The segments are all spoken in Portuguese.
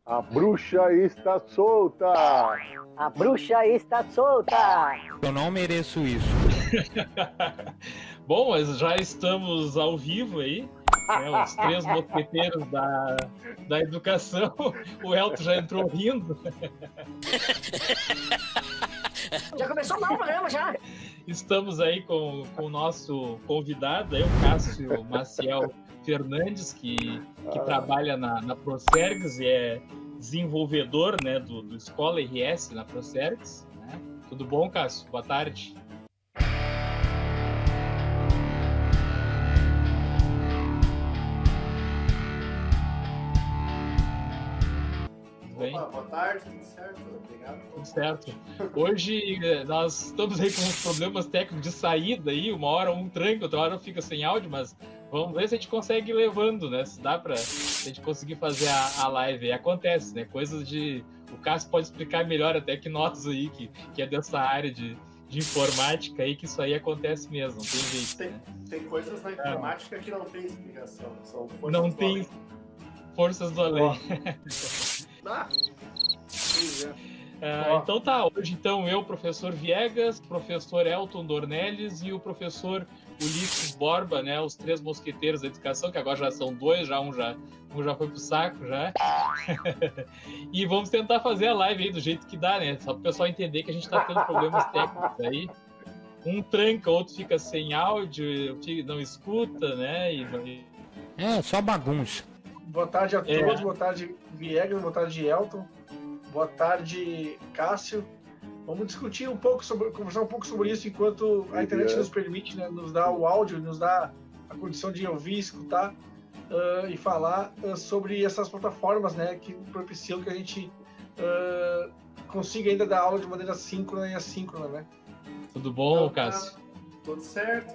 A bruxa está solta! A bruxa está solta! Eu não mereço isso. Bom, mas já estamos ao vivo aí, né, os três mosqueteiros da educação. O Elton já entrou rindo. Já começou mal o programa, já! Estamos aí com o nosso convidado, aí, o Cássio Maciel Fernandes, que trabalha na Procergs e é desenvolvedor, né, do Escola RS na Procergs. Né? Tudo bom, Cássio? Boa tarde. Opa, boa tarde, tudo certo? Obrigado. Tudo certo. Hoje nós estamos aí com uns problemas técnicos de saída aí, uma hora um tranca, outra hora fica sem áudio, mas vamos ver se a gente consegue ir levando, né? Se dá pra a gente conseguir fazer a live. E acontece, né? Coisas de... O Cássio pode explicar melhor até que nós aí, que é dessa área de informática aí, que isso aí acontece mesmo, não tem jeito. Tem coisas na informática que não tem explicação. São forças não do tem além. Forças do além. Então tá, hoje então eu, professor Viegas, professor Elton Dornelles e o professor Ulisses Borba, né, os três mosqueteiros da educação, que agora já são dois, um já foi pro saco já. E vamos tentar fazer a live aí do jeito que dá, né, só pro pessoal entender que a gente tá tendo problemas técnicos aí. Um tranca, outro fica sem áudio, não escuta, né, É, só bagunça. Boa tarde a todos, boa tarde Viegas, boa tarde Elton, boa tarde Cássio. Vamos discutir um pouco conversar um pouco sobre isso enquanto a internet nos permite, né, nos dá o áudio, nos dá a condição de ouvir, escutar e falar sobre essas plataformas, né, que propiciam que a gente consiga ainda dar aula de maneira síncrona e assíncrona, né? Tudo bom, Cássio? Tudo certo.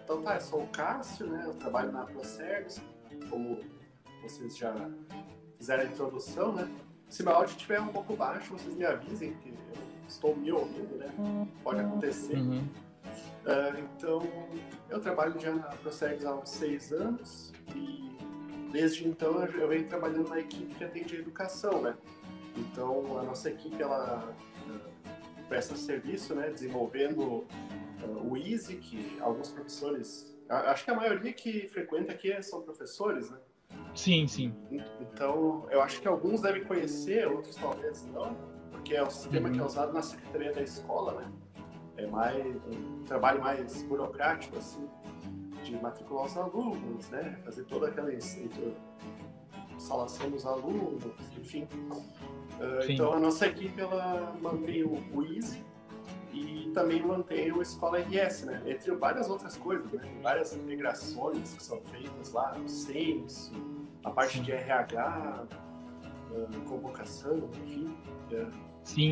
Então tá, eu sou o Cássio, né, eu trabalho na Procergs, como vocês já fizeram a introdução, né? Se meu áudio estiver um pouco baixo, vocês me avisem, que eu estou me ouvindo, né? Pode acontecer. Uhum. Então, eu trabalho já na Procergs há uns 6 anos e desde então eu venho trabalhando na equipe que atende a educação, né? Então, a nossa equipe, ela presta serviço, né? Desenvolvendo o Easy, que alguns professores... Acho que a maioria que frequenta aqui são professores, né? Sim, sim. Então, eu acho que alguns devem conhecer, outros talvez não, porque é um sistema que é usado na secretaria da escola, né? É um trabalho mais burocrático, assim, de matricular os alunos, né? Fazer toda aquela instalação dos alunos, enfim. Então, a nossa equipe, ela mantém o Easy e também mantém o Escola RS, né? Entre várias outras coisas, né? Várias integrações que são feitas lá, o censo, a parte de RH, convocação, enfim.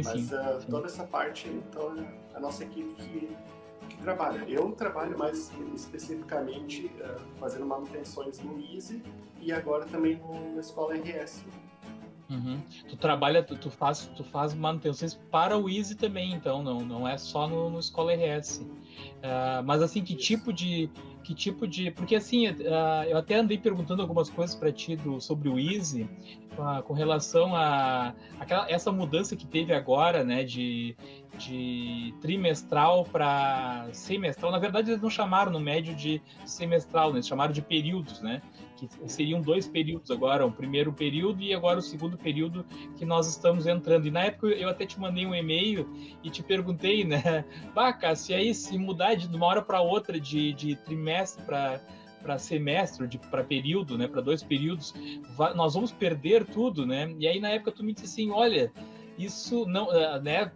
Mas toda essa parte, então, é a nossa equipe que trabalha. Eu trabalho mais especificamente fazendo manutenções no Easy e agora também no Escola RS. Uhum. Tu faz manutenções para o Easy também, então, não é só no Escola RS. Mas assim, que tipo de... Porque assim, eu até andei perguntando algumas coisas para ti sobre o Easy, com relação a essa mudança que teve agora, né, de trimestral para semestral. Na verdade, eles não chamaram no médio de semestral, né? Eles chamaram de períodos, né? Que seriam 2 períodos agora, o primeiro período e agora o segundo período que nós estamos entrando. E na época eu até te mandei um e-mail e te perguntei, né? Cássio, e aí se mudar de uma hora para outra de trimestre para semestre, para período, né? Para 2 períodos, nós vamos perder tudo, né? E aí na época tu me disse assim, olha, isso não, né?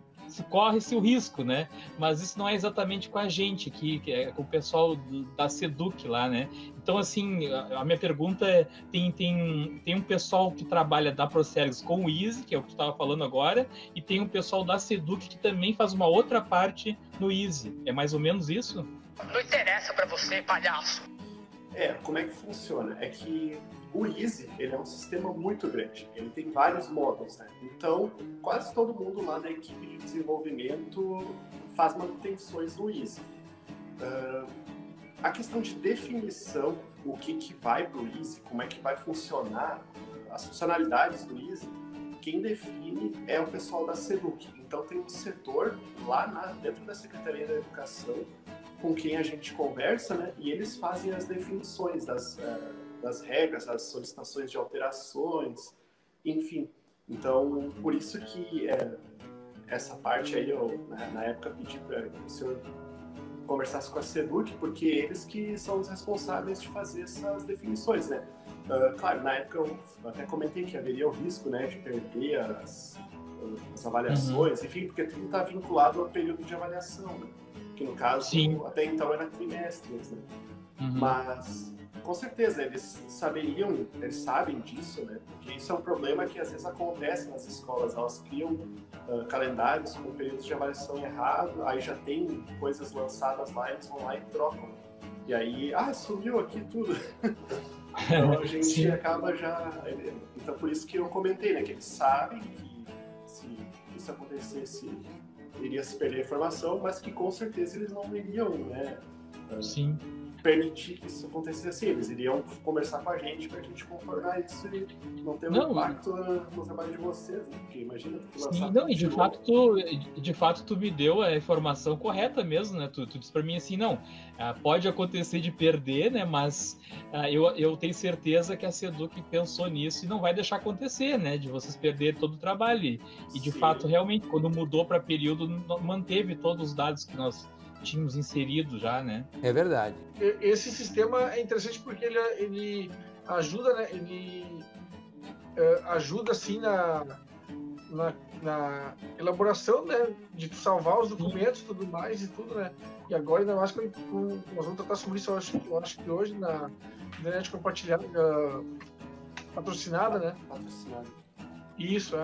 Corre-se o risco, né? Mas isso não é exatamente com a gente aqui, que é com o pessoal da Seduc lá, né? Então, assim, a minha pergunta é, tem um pessoal que trabalha da Procergs com o Easy, que é o que tu estava falando agora, e tem um pessoal da Seduc que também faz uma outra parte no Easy. É mais ou menos isso? Não interessa pra você, palhaço. Como é que funciona? É que o Easy, ele é um sistema muito grande, ele tem vários módulos, né? Então, quase todo mundo lá da equipe de desenvolvimento faz manutenções no Easy. A questão de definição, o que vai para o Easy, como é que vai funcionar, as funcionalidades do Easy, quem define é o pessoal da SEDUC. Então tem um setor lá dentro da Secretaria da Educação com quem a gente conversa, né? E eles fazem as definições das regras, as solicitações de alterações, enfim. Então, por isso que essa parte aí, eu, na época, pedi para o senhor conversasse com a SEDUC, porque eles que são os responsáveis de fazer essas definições, né? Claro, na época eu até comentei que haveria o risco, né, de perder as avaliações, enfim, porque tudo está vinculado ao período de avaliação, né? Que no caso, até então era trimestres, né? Mas, com certeza, eles sabem disso, né? Porque isso é um problema que às vezes acontece nas escolas, elas criam calendários com períodos de avaliação errado, aí já tem coisas lançadas lá, eles vão lá e trocam. E aí, sumiu aqui tudo. Então a gente acaba já... Então por isso que eu comentei, né? Que eles sabem que se isso acontecesse, iria se perder a informação, mas que com certeza eles não iriam, né? Permitir que isso acontecesse assim. Eles iriam conversar com a gente pra gente contornar isso e não ter um impacto no trabalho de vocês, né? Porque imagina tu lançar... e de fato tu me deu a informação correta mesmo, né? Tu disse pra mim assim, pode acontecer de perder, né? Mas eu tenho certeza que a SEDUC pensou nisso e não vai deixar acontecer, né? De vocês perderem todo o trabalho. E de fato, realmente, quando mudou para período, manteve todos os dados que nós tínhamos inserido já, né? É verdade. Esse sistema é interessante porque ele ajuda, né? Ele ajuda, assim, na elaboração, né? De salvar os documentos e tudo mais e tudo, né? E agora, ainda mais nós vamos tratar sobre isso, eu acho que hoje, na internet compartilhada, patrocinada, né? Patrocinada. Isso,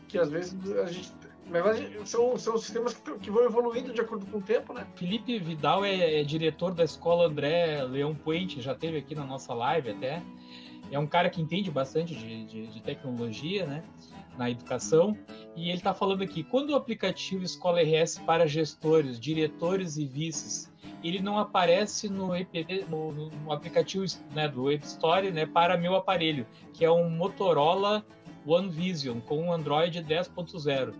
que às vezes a gente... Na verdade, são sistemas que vão evoluindo de acordo com o tempo, né? Felipe Vidal é diretor da escola André Leão Puente, já esteve aqui na nossa live até. É um cara que entende bastante de tecnologia, né, na educação. E ele está falando aqui, quando o aplicativo Escola RS para gestores, diretores e vices, ele não aparece no aplicativo, né, do App Store, né, para meu aparelho, que é um Motorola One Vision com Android 10.0.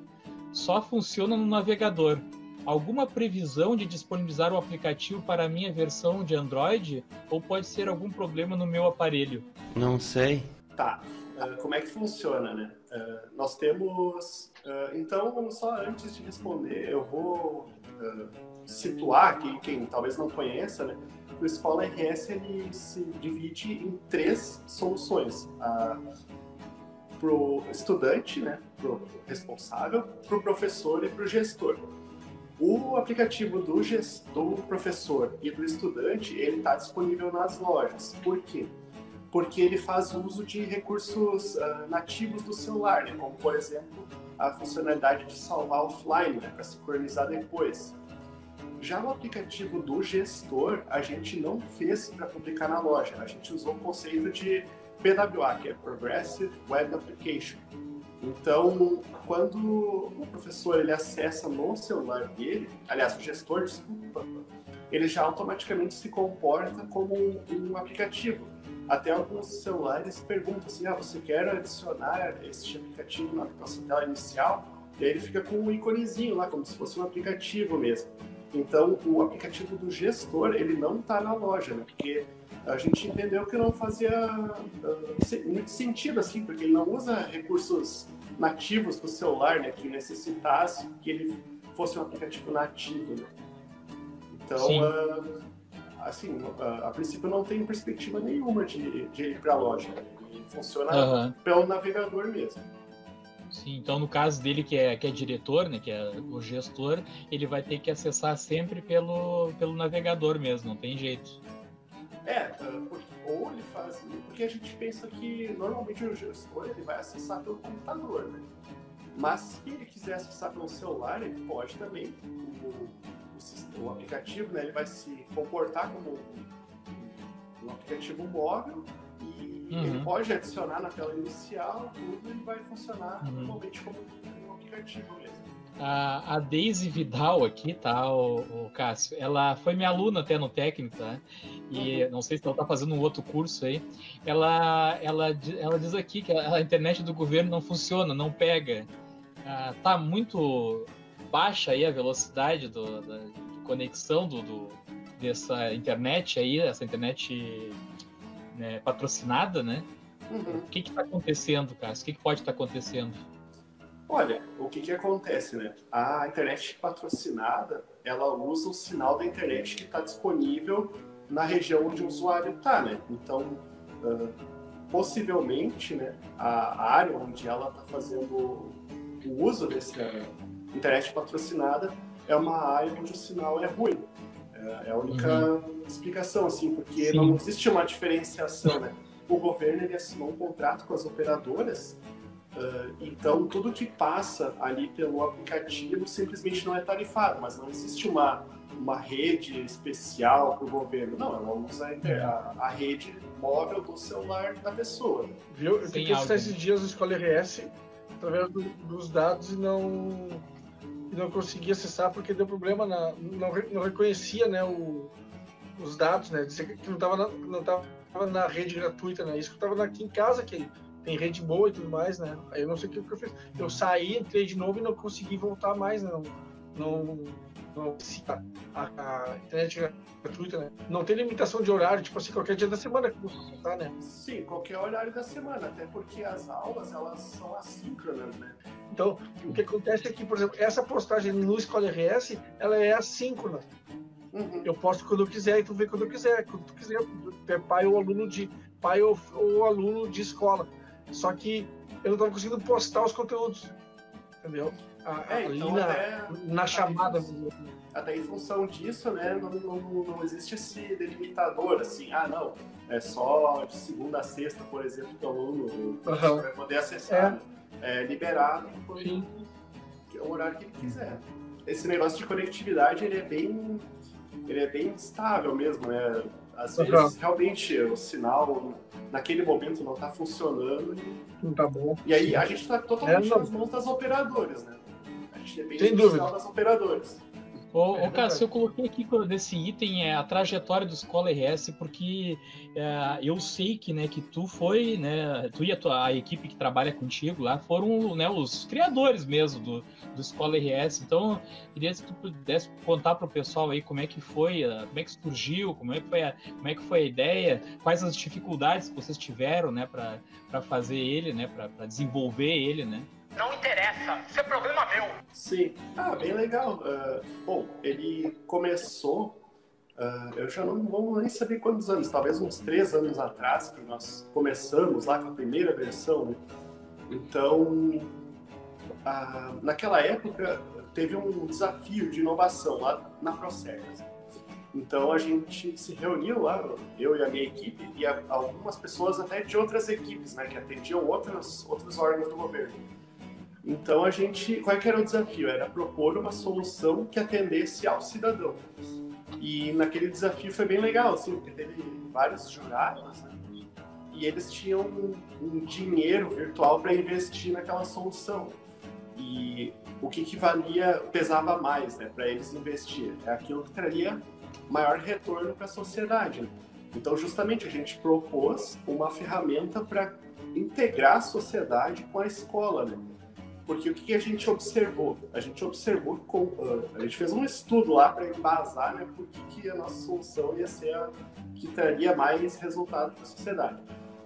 Só funciona no navegador. Alguma previsão de disponibilizar o aplicativo para a minha versão de Android? Ou pode ser algum problema no meu aparelho? Não sei. Tá. Como é que funciona, né? Nós temos... então, só antes de responder, eu vou situar aqui, quem talvez não conheça, né? O Escola RS ele se divide em 3 soluções. Para o estudante, né, para o responsável, para o professor e para o gestor. O aplicativo do professor e do estudante, ele está disponível nas lojas. Por quê? Porque ele faz uso de recursos nativos do celular, né, como, por exemplo, a funcionalidade de salvar offline, né, para sincronizar depois. Já no aplicativo do gestor, a gente não fez para publicar na loja. A gente usou o conceito de PWA, que é Progressive Web Application. Então, quando o professor ele acessa no celular dele, aliás, o gestor, desculpa, ele já automaticamente se comporta como um aplicativo. Até alguns celulares perguntam assim, você quer adicionar este aplicativo na nossa tela inicial? E aí ele fica com um íconezinho lá, como se fosse um aplicativo mesmo. Então, o aplicativo do gestor, ele não está na loja, né? Porque a gente entendeu que não fazia muito sentido, assim, porque ele não usa recursos nativos do celular, né, que necessitasse que ele fosse um aplicativo nativo, né? Então, assim, a princípio não tem perspectiva nenhuma de ir para a loja, né? Ele funciona pelo navegador mesmo. Sim, então no caso dele que é diretor, né, que é o gestor, ele vai ter que acessar sempre pelo navegador mesmo, não tem jeito. Ou ele faz... Porque a gente pensa que normalmente o gestor ele vai acessar pelo computador, né? Mas se ele quiser acessar pelo celular, ele pode também. O aplicativo, né, ele vai se comportar como um aplicativo móvel e ele pode adicionar na tela inicial, tudo, e vai funcionar normalmente como um aplicativo mesmo. A Daisy Vidal aqui, tá, o Cássio, ela foi minha aluna até no técnico, tá? E não sei se ela tá fazendo um outro curso aí. Ela diz aqui que a internet do governo não funciona, não pega. Tá muito baixa aí a velocidade da conexão dessa internet aí, essa internet, né, patrocinada, né? O que tá acontecendo, Cássio? O que pode estar acontecendo? Olha, o que acontece, né? A internet patrocinada, ela usa o sinal da internet que está disponível na região onde o usuário está, né? Então, possivelmente, né, a área onde ela está fazendo o uso dessa internet patrocinada é uma área onde o sinal é ruim. É a única explicação, assim, porque não existe uma diferenciação, né? O governo, ele assinou um contrato com as operadoras. Então, tudo que passa ali pelo aplicativo simplesmente não é tarifado, mas não existe uma rede especial para o governo. Não, ela usa a rede móvel do celular da pessoa. Viu? Eu tentei acessar esses dias o Escola RS através dos dados e não consegui acessar porque deu problema, não reconhecia, né, os dados, né? Dizia que não estava na rede gratuita, né? Isso que eu estava aqui em casa, que tem rede boa e tudo mais, né? Aí eu não sei o que eu fiz. Eu saí, entrei de novo e não consegui voltar mais, né? A internet é gratuita, né? Não tem limitação de horário, tipo assim, qualquer dia da semana que você voltar, né? Sim, qualquer horário da semana, até porque as aulas, elas são assíncronas, né? Então, o que acontece é que, por exemplo, essa postagem no Escola RS, ela é assíncrona. Eu posto quando eu quiser e tu vê quando eu quiser. Quando tu quiser, é pai ou aluno de escola. Só que eu não estava conseguindo postar os conteúdos, entendeu? Então, na chamada. Até em função disso, né, não existe esse delimitador, assim, não, é só de segunda a sexta, por exemplo, que o aluno vai poder acessar. É liberado por o horário que ele quiser. Esse negócio de conectividade, ele é bem instável mesmo, né? Às vezes, realmente, o sinal naquele momento não está funcionando. Não tá bom. E aí, a gente está totalmente nas mãos das operadoras, né? A gente depende Sem do dúvida. sinal das operadoras. Cássio, eu coloquei aqui desse item a trajetória do Escola RS, porque eu sei que, né, que tu foi, né, tu e a equipe que trabalha contigo lá foram, né, os criadores mesmo do Escola RS. Então, queria que tu pudesse contar para o pessoal aí como é que foi, como é que surgiu, como é que foi a ideia, quais as dificuldades que vocês tiveram, né, para fazer ele, né, para desenvolver ele, né? Não interessa, isso é problema meu. Sim. Bem legal. Bom, ele começou, eu já não vou nem saber quantos anos, talvez uns 3 anos atrás, que nós começamos lá com a primeira versão, né? Então, naquela época, teve um desafio de inovação lá na Procergs. Então, a gente se reuniu lá, eu e a minha equipe, e algumas pessoas até de outras equipes, né, que atendiam outros órgãos do governo. Então, qual que era o desafio? Era propor uma solução que atendesse ao cidadão. E naquele desafio foi bem legal, assim, porque teve vários jurados, né? E eles tinham um dinheiro virtual para investir naquela solução. E o que pesava mais, né, para eles investir? É aquilo que traria maior retorno para a sociedade, né? Então, justamente, a gente propôs uma ferramenta para integrar a sociedade com a escola, né? Porque o que a gente observou? A gente fez um estudo lá para embasar, né, por que a nossa solução ia ser a que traria mais resultado para a sociedade.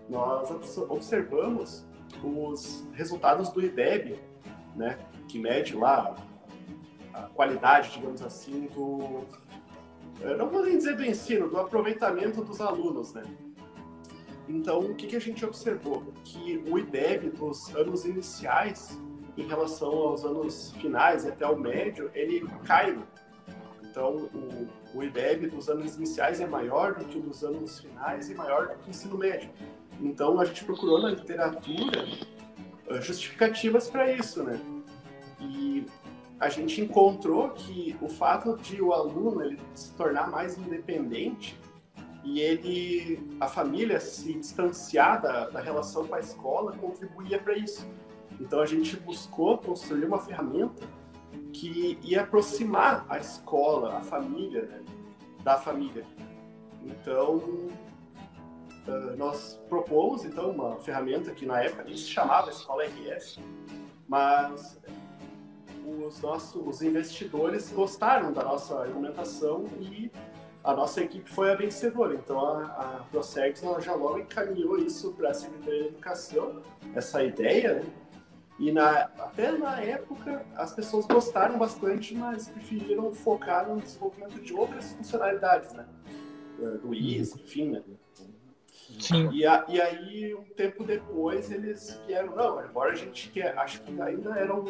Nós observamos os resultados do IDEB, né, que mede lá a qualidade, digamos assim, não vou nem dizer do ensino, do aproveitamento dos alunos, né? Então, o que a gente observou? Que o IDEB dos anos iniciais, em relação aos anos finais e até o médio, ele cai. Então, o IDEB dos anos iniciais é maior do que o dos anos finais e maior do que o ensino médio. Então, a gente procurou na literatura justificativas para isso, né? E a gente encontrou que o fato de o aluno ele se tornar mais independente e a família se distanciar da relação com a escola contribuía para isso. Então a gente buscou construir uma ferramenta que ia aproximar a escola, a família, né, da família. Então nós propomos então uma ferramenta que na época nem se chamava Escola RS, mas os investidores gostaram da nossa argumentação e a nossa equipe foi a vencedora. Então a Procergs já logo encaminhou isso para a Secretaria de Educação, essa ideia, né? E até na época as pessoas gostaram bastante, mas preferiram focar no desenvolvimento de outras funcionalidades, né? Do IS, enfim, né? Sim. E aí, um tempo depois, eles vieram, não, agora a gente quer, acho que ainda era o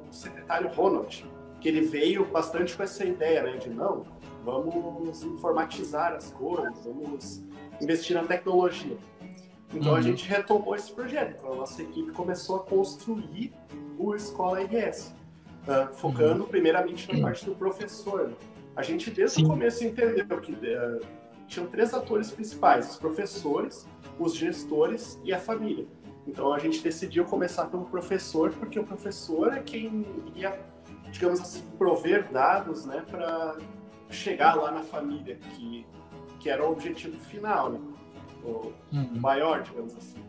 secretário Ronald, que ele veio bastante com essa ideia, né, de não, vamos informatizar as coisas, vamos investir na tecnologia. Então a gente retomou esse projeto, então a nossa equipe começou a construir o Escola RS, focando primeiramente na parte do professor. Né? A gente desde o começo entendeu que tinham 3 atores principais, os professores, os gestores e a família. Então a gente decidiu começar pelo professor, porque o professor é quem ia, digamos assim, prover dados, né, para chegar lá na família, que era o objetivo final, né, o maior, digamos assim.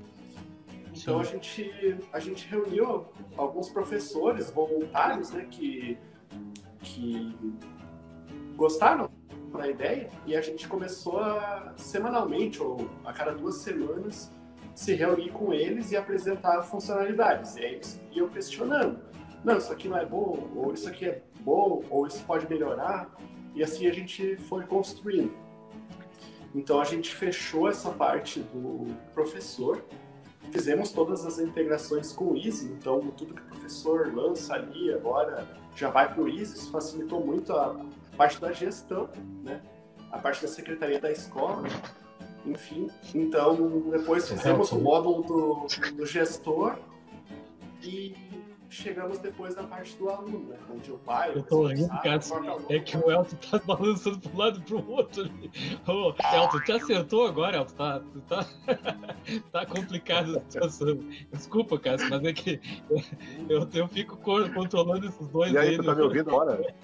Então a gente reuniu alguns professores voluntários, né, que gostaram da ideia, e a gente começou a semanalmente ou a cada 2 semanas se reunir com eles e apresentar funcionalidades. E aí eles iam questionando, não, isso aqui não é bom, ou isso aqui é bom, ou isso pode melhorar, e assim a gente foi construindo. Então a gente fechou essa parte do professor, fizemos todas as integrações com o Easy, então tudo que o professor lança ali agora já vai para o Easy, isso facilitou muito a parte da gestão, né? A parte da secretaria da escola, enfim. Então, depois fizemos o módulo do gestor e chegamos depois na parte do aluno, né? Onde o pai... Eu tô rindo, cara, é que o Elton tá balançando para um lado e para o outro ali. Ô, Elton, te acertou agora, Elton? Tá complicado a situação. Desculpa, Cássio, mas é que eu fico controlando esses dois. E aí, tu tá me ouvindo agora?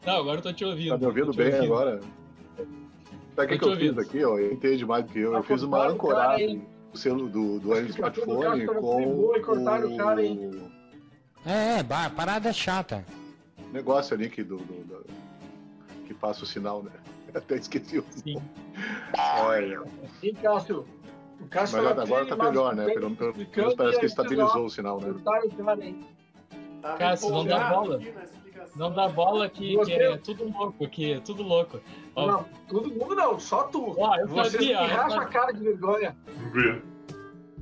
Não, agora eu tô te ouvindo. Tá me ouvindo bem agora? Sabe o que eu fiz aqui, ó? Eu entendo mais do que eu. Eu fiz uma ancoragem do selo do smartphone com o cara, hein? Parada chata. Negócio ali que passa o sinal, né? Até esqueci o Sim. Olha. E Cássio? O Cássio mas agora tá melhor, né? Pelo menos parece que estabilizou o sinal, né? Cássio, não dá bola. Não dá bola que é tudo louco aqui, é tudo louco. Ó, não, todo mundo não, só tu. Ó, eu Vocês sabia, me racham a cara de vergonha. Vamos ver.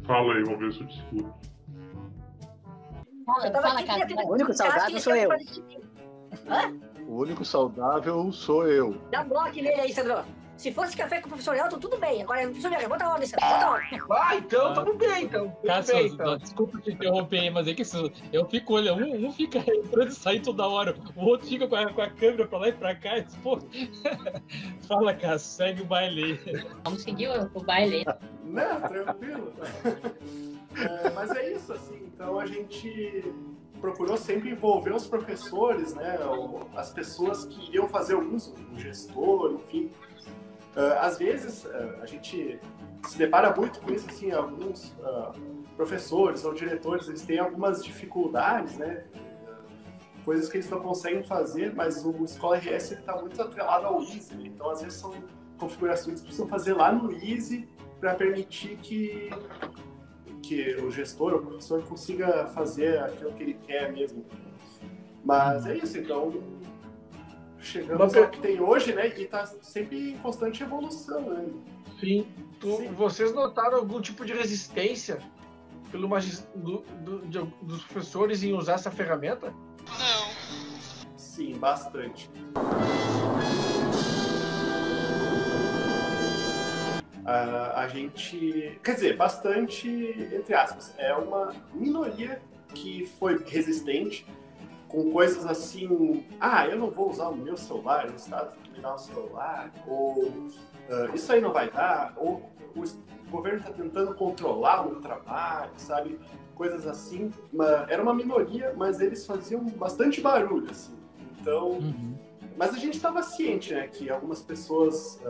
Fala aí, vamos ver se eu te escuto. Fala, cara. O único saudável sou eu. O único saudável sou eu. Dá um bloco nele aí, Sandro. Se fosse café com o professor Elton, tudo bem. Agora, professor Vieira, bota a ordem, Sandro. Bota a ordem. Então, tamo bem, então. Cássio, desculpa te interromper aí, mas é que eu fico olhando, um fica entrando e saindo toda hora, o outro fica com a câmera pra lá e pra cá. Pô. Fala, Cássio, segue o baile aí. Vamos seguir o baile. Não, tranquilo. Mas é isso, assim, então a gente procurou sempre envolver os professores, né, as pessoas que iriam fazer o uso, o gestor, enfim. Às vezes a gente se depara muito com isso, assim, alguns professores ou diretores, eles têm algumas dificuldades, né, coisas que eles não conseguem fazer, mas o Escola RS está muito atrelado ao Easy, né? Então às vezes são configurações que precisam fazer lá no Easy para permitir que o gestor ou o professor consiga fazer aquilo que ele quer mesmo. Mas é isso, então chegamos ao que tem hoje, né? E está sempre em constante evolução, né? Sim. Vocês notaram algum tipo de resistência dos professores em usar essa ferramenta? Não. Sim, bastante. A gente, quer dizer, bastante, entre aspas, é uma minoria que foi resistente com coisas assim, eu não vou usar o meu celular, o Estado tem que me dar um celular, ou isso aí não vai dar, ou o governo está tentando controlar o meu trabalho, sabe? Coisas assim. Era uma minoria, mas eles faziam bastante barulho, assim. Então, mas a gente estava ciente, né, que algumas pessoas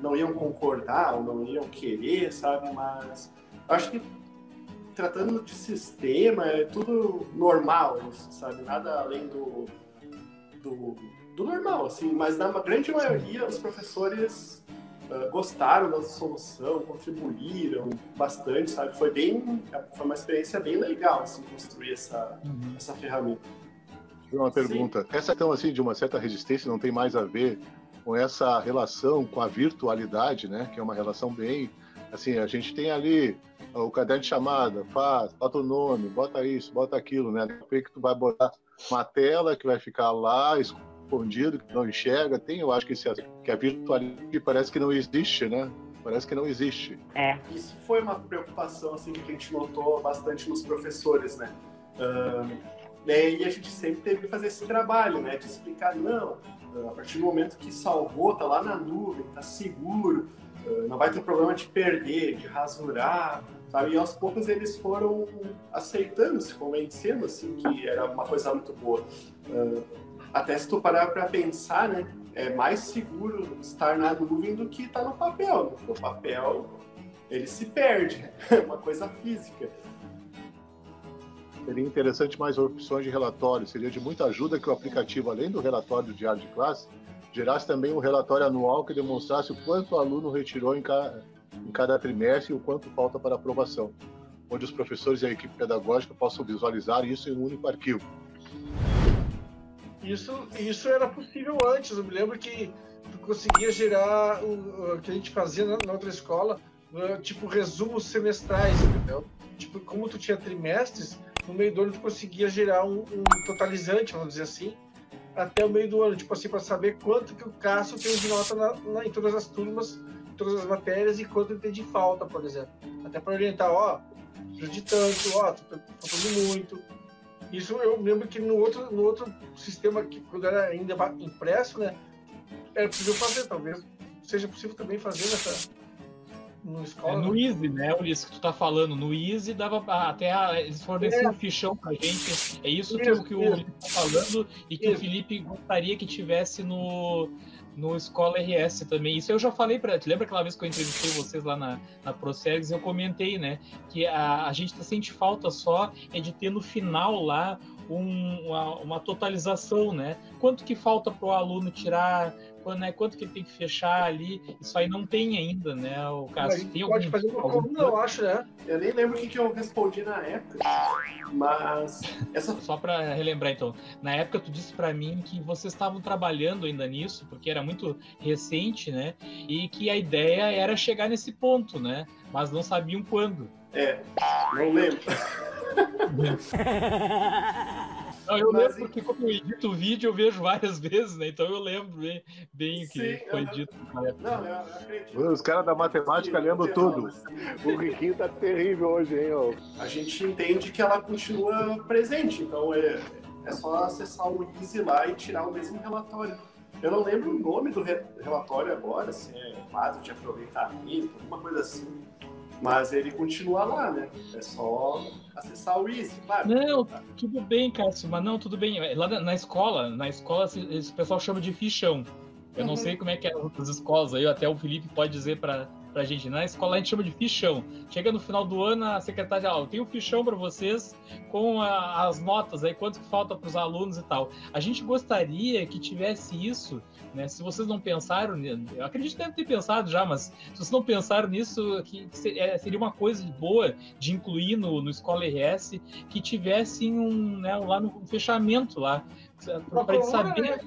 não iam concordar ou não iam querer, sabe? Mas acho que tratando de sistema é tudo normal, isso, sabe? Nada além do normal, assim. Mas na grande maioria os professores gostaram da solução, contribuíram bastante, sabe? Foi uma experiência bem legal, assim, construir essa ferramenta. Uma pergunta. Sim. Essa questão, assim, de uma certa resistência não tem mais a ver com essa relação com a virtualidade, né? Que é uma relação bem... Assim, a gente tem ali o caderno de chamada, bota o nome, bota isso, bota aquilo, né? Depois que tu vai botar uma tela que vai ficar lá, escondido, que não enxerga. Eu acho que a virtualidade parece que não existe, né? Parece que não existe. Isso foi uma preocupação, assim, que a gente notou bastante nos professores, né? E a gente sempre teve que fazer esse trabalho, né? De explicar, não, a partir do momento que salvou, tá lá na nuvem, tá seguro, não vai ter problema de perder, de rasurar, sabe? E aos poucos eles foram aceitando, se convencendo, assim, que era uma coisa muito boa. Até se tu parar para pensar, né? É mais seguro estar na nuvem do que estar no papel. Porque o papel, ele se perde. É uma coisa física. Seria interessante mais opções de relatório. Seria de muita ajuda que o aplicativo, além do relatório diário de classe, gerasse também um relatório anual que demonstrasse o quanto o aluno retirou em cada trimestre e o quanto falta para aprovação, onde os professores e a equipe pedagógica possam visualizar isso em um único arquivo. Isso era possível antes. Eu me lembro que tu conseguia gerar o que a gente fazia na outra escola, tipo resumos semestrais, entendeu? Tipo, como tu tinha trimestres, no meio do ano tu conseguia gerar um totalizante, vamos dizer assim, até o meio do ano, tipo assim, para saber quanto que o Cássio tem de nota em todas as turmas, em todas as matérias, e quanto ele tem de falta, por exemplo. Até para orientar, de tanto, tá faltando muito. Isso eu lembro que no outro sistema, que quando era ainda impresso, né, era possível fazer, talvez seja possível também fazer no escola. No Easy, né, isso que tu tá falando. No Easy dava até eles forneciam um fichão pra gente. É isso que o Felipe tá falando e que o Felipe gostaria que tivesse no Escola RS também. Isso eu já falei para... Lembra aquela vez que eu entrevistei vocês lá na Procergs? Eu comentei, né, que a gente sente falta só de ter no final lá uma totalização, né? Quanto que falta para o aluno tirar, quanto que ele tem que fechar ali. Isso aí não tem ainda, né? O caso tem pode fazer uma coluna, eu acho, né? Eu nem lembro o que eu respondi na época, mas só para relembrar, então, na época tu disse para mim que vocês estavam trabalhando ainda nisso, porque era muito recente, né? E que a ideia era chegar nesse ponto, né? Mas não sabiam quando. Não lembro. Não, eu lembro porque quando eu edito o vídeo eu vejo várias vezes, né? Então eu lembro bem o que foi dito. Não, eu acredito. Os caras da matemática lembram tudo. O Riquinho tá terrível hoje, hein? A gente entende que ela continua presente, então é só acessar o Easy lá e tirar o mesmo relatório. Eu não lembro o nome do relatório agora, se é quadro de aproveitamento, alguma coisa assim. Mas ele continua lá, né? É só acessar o Easy, claro. Não, tudo bem, Cássio, mas não, tudo bem. Lá na escola esse pessoal chama de fichão. Eu não sei como é que é nas escolas aí, até o Felipe pode dizer pra gente. Na escola a gente chama de fichão. Chega no final do ano, a secretária eu tenho um fichão para vocês com as notas aí, quanto que falta para os alunos e tal. A gente gostaria que tivesse isso, né? Se vocês não pensaram, eu acredito que devem ter pensado já, mas se vocês não pensaram nisso, que seria uma coisa boa de incluir no Escola RS, que tivesse lá no fechamento lá, para gente saber,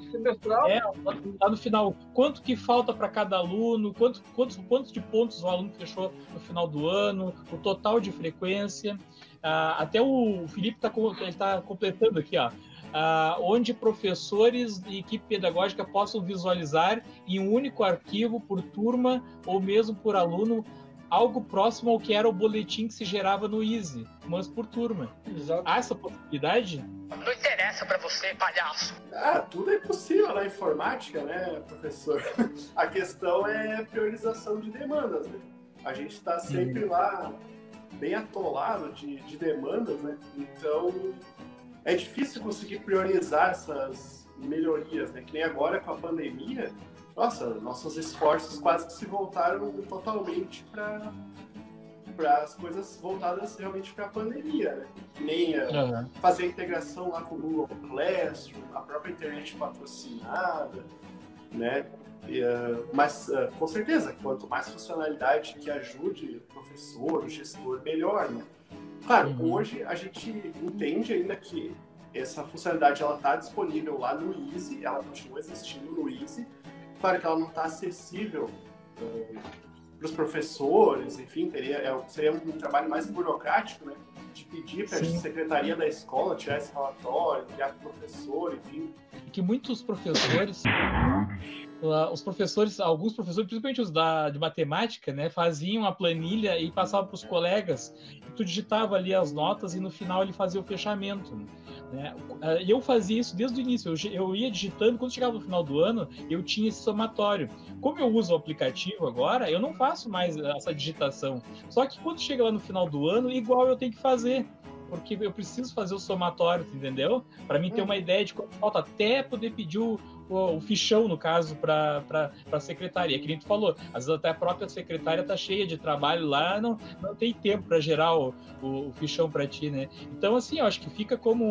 lá no final, quanto que falta para cada aluno, quantos de pontos o aluno fechou no final do ano, o total de frequência. Até o Felipe está completando aqui, onde professores e equipe pedagógica possam visualizar em um único arquivo por turma ou mesmo por aluno algo próximo ao que era o boletim que se gerava no Easy, mas por turma. Exato. Há essa possibilidade? Não interessa pra você, palhaço. Tudo é possível na informática, né, professor? A questão é priorização de demandas, né? A gente está sempre lá bem atolado de demandas, né? Então, é difícil conseguir priorizar essas melhorias, né? Que nem agora com a pandemia, nossos esforços quase que se voltaram totalmente para as coisas voltadas realmente para a pandemia, né? Que nem fazer a integração lá com o Google Classroom, a própria internet patrocinada, né? Mas, com certeza, quanto mais funcionalidade que ajude o professor, o gestor, melhor, né? Claro, hoje a gente entende ainda que essa funcionalidade ela está disponível lá no Easy, ela continua existindo no Easy. Claro que ela não está acessível para os professores, enfim, seria um trabalho mais burocrático, né? De pedir para a secretaria da escola tirar esse relatório, criar para o professor, enfim. E que muitos professores, alguns professores, principalmente os de matemática, né, faziam a planilha e passavam para os colegas, e tu digitava ali as notas e no final ele fazia o fechamento, né? E eu fazia isso desde o início, eu ia digitando, quando chegava no final do ano, eu tinha esse somatório. Como eu uso o aplicativo agora, eu não faço mais essa digitação, só que quando chega lá no final do ano, igual eu tenho que fazer, porque eu preciso fazer o somatório, entendeu? Para mim ter uma ideia de quanto falta, até poder pedir o fichão, no caso, para a secretaria. Que nem tu falou, às vezes até a própria secretária tá cheia de trabalho lá, não tem tempo para gerar o fichão para ti, né? Então, assim, eu acho que fica como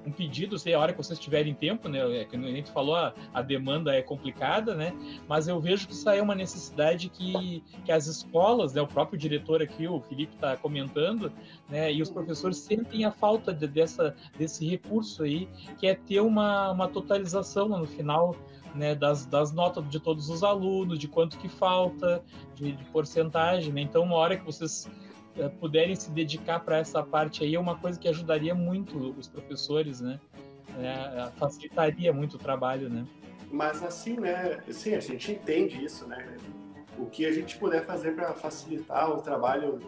um pedido, sei, a hora que vocês tiverem tempo, né? Que nem tu falou, a demanda é complicada, né? Mas eu vejo que isso aí é uma necessidade que as escolas, né? O próprio diretor aqui, o Felipe, está comentando, né? E os professores sentem a falta desse recurso aí, que é ter uma totalização no final, né? Das notas de todos os alunos, de quanto que falta, de porcentagem, né? Então, uma hora que vocês puderem se dedicar para essa parte aí, é uma coisa que ajudaria muito os professores, né? Facilitaria muito o trabalho, né? Mas assim, né? Sim, a gente entende isso, né? O que a gente puder fazer para facilitar o trabalho,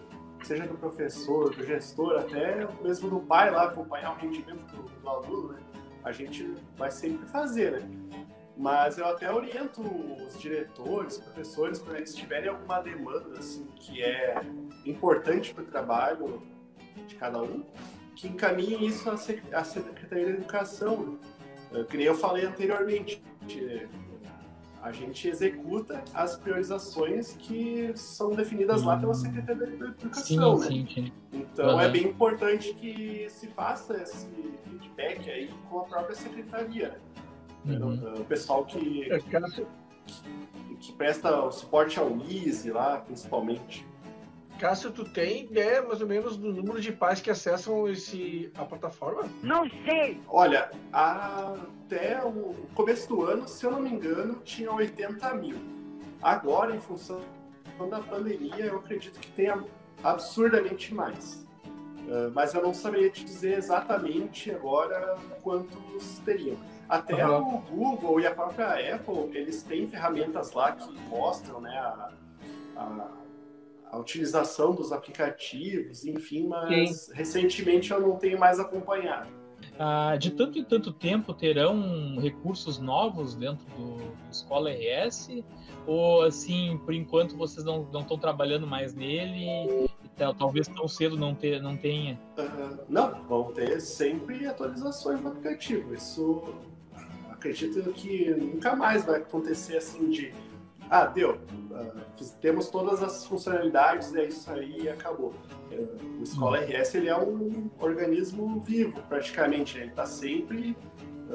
seja do professor, do gestor, até mesmo do pai lá, acompanhar o rendimento do aluno, né? A gente vai sempre fazer, né? Mas eu até oriento os diretores, professores, quando eles tiverem alguma demanda assim, que é importante para o trabalho de cada um, que encaminhem isso à Secretaria da Educação. Que nem eu falei anteriormente, a gente executa as priorizações que são definidas lá pela Secretaria da Educação. Sim. Então é bem importante que se faça esse feedback aí com a própria Secretaria. O pessoal que presta o suporte ao Easy lá, principalmente. Cássio, tu tem ideia mais ou menos do número de pais que acessam a plataforma? Não sei! Olha, até o começo do ano, se eu não me engano, tinha 80 mil. Agora, em função da pandemia, eu acredito que tenha absurdamente mais. Mas eu não saberia te dizer exatamente agora quantos teriam. Até o Google e a própria Apple, eles têm ferramentas lá que mostram, né, a utilização dos aplicativos, enfim, mas recentemente eu não tenho mais acompanhado. De tanto em tanto tempo terão recursos novos dentro do Escola RS? Ou, assim, por enquanto vocês não estão trabalhando mais nele? Talvez tão cedo não tenha? Não, vão ter sempre atualizações no aplicativo. Isso, acredito que nunca mais vai acontecer assim de deu, temos todas as funcionalidades, é isso aí e acabou. O Escola RS ele é um organismo vivo, praticamente, né? Ele está sempre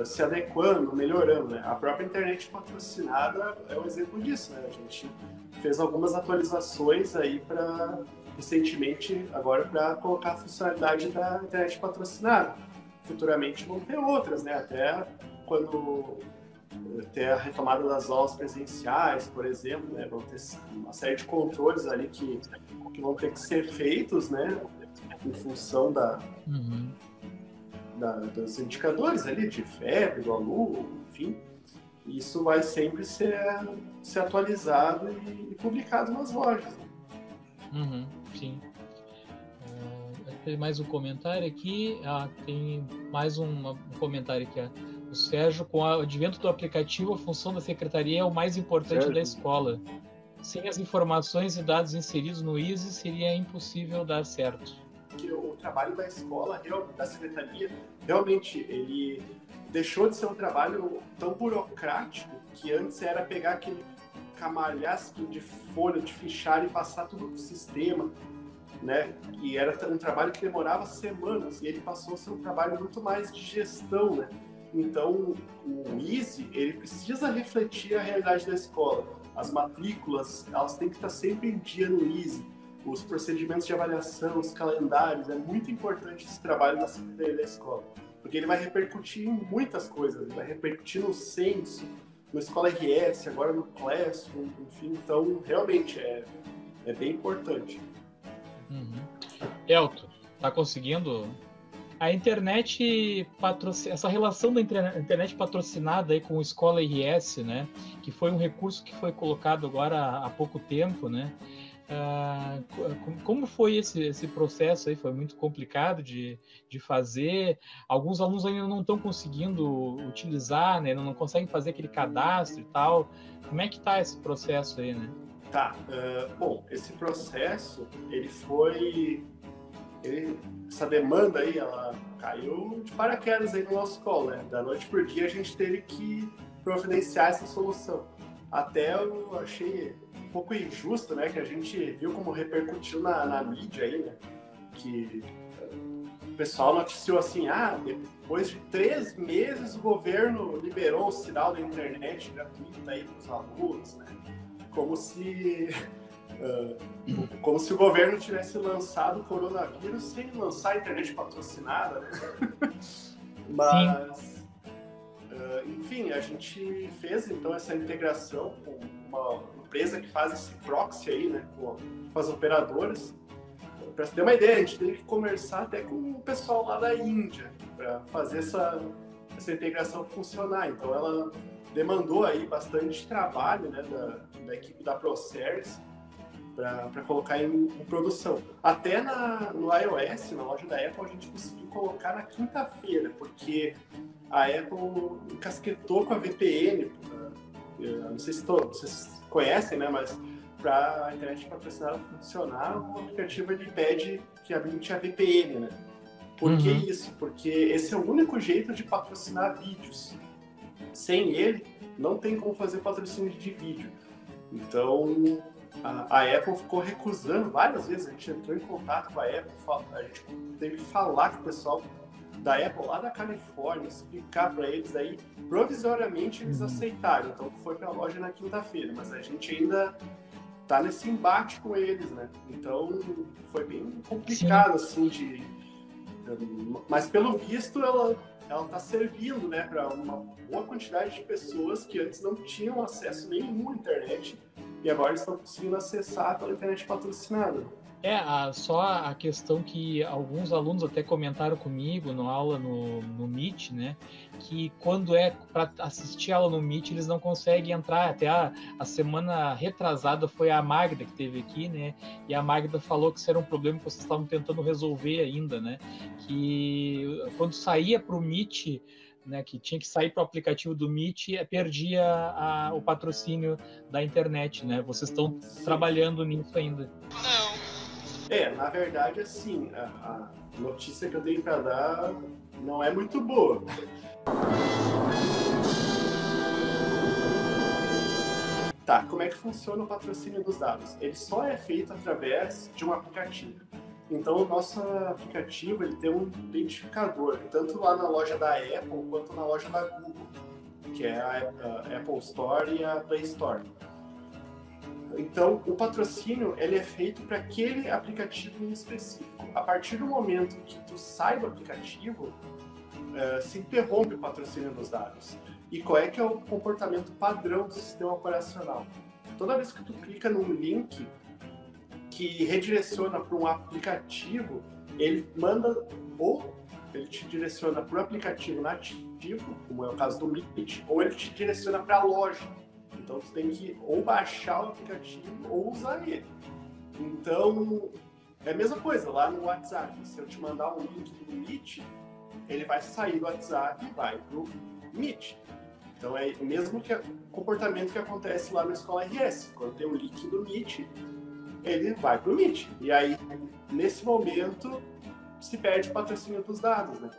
se adequando, melhorando, né? A própria internet patrocinada é um exemplo disso, né? A gente fez algumas atualizações aí recentemente, agora para colocar a funcionalidade da internet patrocinada. Futuramente vão ter outras, né? Até quando ter a retomada das aulas presenciais, por exemplo, né? Vão ter uma série de controles ali que vão ter que ser feitos, né? Em função dos indicadores ali de febre do aluno, enfim. Isso vai sempre ser atualizado e publicado nas lojas. Sim. Tem mais um comentário aqui. Tem mais um comentário aqui. O Sérgio, com o advento do aplicativo, a função da secretaria é o mais importante da escola. Sem as informações e dados inseridos no Easy, seria impossível dar certo. O trabalho da escola, da secretaria, realmente, ele deixou de ser um trabalho tão burocrático que antes era pegar aquele camalhasco de folha, de fichário e passar tudo para o sistema, né? E era um trabalho que demorava semanas, e ele passou a ser um trabalho muito mais de gestão, né? Então, o Easy, ele precisa refletir a realidade da escola. As matrículas, elas têm que estar sempre em dia no Easy. Os procedimentos de avaliação, os calendários, é muito importante esse trabalho na secretaria da escola, porque ele vai repercutir em muitas coisas, ele vai repercutir no censo, no Escola RS, agora no Classroom, enfim, então realmente é bem importante. Elton, tá conseguindo? A internet essa relação da internet patrocinada aí com o Escola RS, né, que foi um recurso que foi colocado agora há pouco tempo, né? Como foi esse processo aí? Foi muito complicado de fazer. Alguns alunos ainda não estão conseguindo utilizar, né? Não conseguem fazer aquele cadastro e tal. Como é que tá esse processo aí, né? Bom, esse processo, essa demanda aí, ela caiu de paraquedas aí no nosso escola, né? Da noite por dia a gente teve que providenciar essa solução. Até eu achei um pouco injusto, né, que a gente viu como repercutiu na mídia aí, né, que o pessoal noticiou assim, depois de 3 meses o governo liberou o sinal da internet gratuita aí para os alunos, né, como se o governo tivesse lançado o coronavírus sem lançar a internet patrocinada, né? Mas, enfim, a gente fez então essa integração com uma empresa que faz esse proxy aí, né, com as operadoras. Para você ter uma ideia, a gente teve que conversar até com o pessoal lá da Índia para fazer essa integração funcionar. Então ela demandou aí bastante trabalho, né, da equipe da ProService para colocar em produção. Até no iOS, na loja da Apple, a gente conseguiu colocar na quinta-feira, porque a Apple encasquetou com a VPN. Eu não sei se vocês conhecem, né, mas para a internet patrocinada funcionar, o aplicativo ele pede que habilite a VPN, né? Por que isso? Porque esse é o único jeito de patrocinar vídeos. Sem ele, não tem como fazer patrocínio de vídeo. Então, a Apple ficou recusando várias vezes. A gente entrou em contato com a Apple, a gente teve que falar com o pessoal da Apple lá da Califórnia, explicar para eles, aí provisoriamente eles aceitaram, então foi para a loja na quinta-feira, mas a gente ainda tá nesse embate com eles, né? Então foi bem complicado, assim, mas pelo visto ela tá servindo, né, para uma boa quantidade de pessoas que antes não tinham acesso nenhum à internet e agora estão conseguindo acessar pela internet patrocinada. Só a questão que alguns alunos até comentaram comigo na aula no Meet, né? Que quando é para assistir a aula no Meet, eles não conseguem entrar. Até a semana retrasada foi a Magda que teve aqui, né? E a Magda falou que isso era um problema que vocês estavam tentando resolver ainda, né? Que quando saía para o Meet, né, que tinha que sair para o aplicativo do Meet, perdia o patrocínio da internet, né? Vocês estão trabalhando nisso ainda? Não. Na verdade, assim, a notícia que eu tenho para dar não é muito boa. Tá, como é que funciona o patrocínio dos dados? Ele só é feito através de um aplicativo. Então, o nosso aplicativo ele tem um identificador, tanto lá na loja da Apple quanto na loja da Google, que é a Apple Store e a Play Store. Então, o patrocínio ele é feito para aquele aplicativo em específico. A partir do momento que tu sai do aplicativo, se interrompe o patrocínio dos dados. E qual é que é o comportamento padrão do sistema operacional? Toda vez que tu clica num link que redireciona para um aplicativo, ele te direciona para o aplicativo nativo, como é o caso do Meet, ou ele te direciona para a loja. Então, tu tem que ou baixar o aplicativo ou usar ele. Então, é a mesma coisa lá no WhatsApp. Se eu te mandar um link do Meet, ele vai sair do WhatsApp e vai pro Meet. Então é o mesmo comportamento que acontece lá na Escola RS. Quando tem um link do Meet, ele vai pro Meet. E aí, nesse momento, se perde o patrocínio dos dados, né?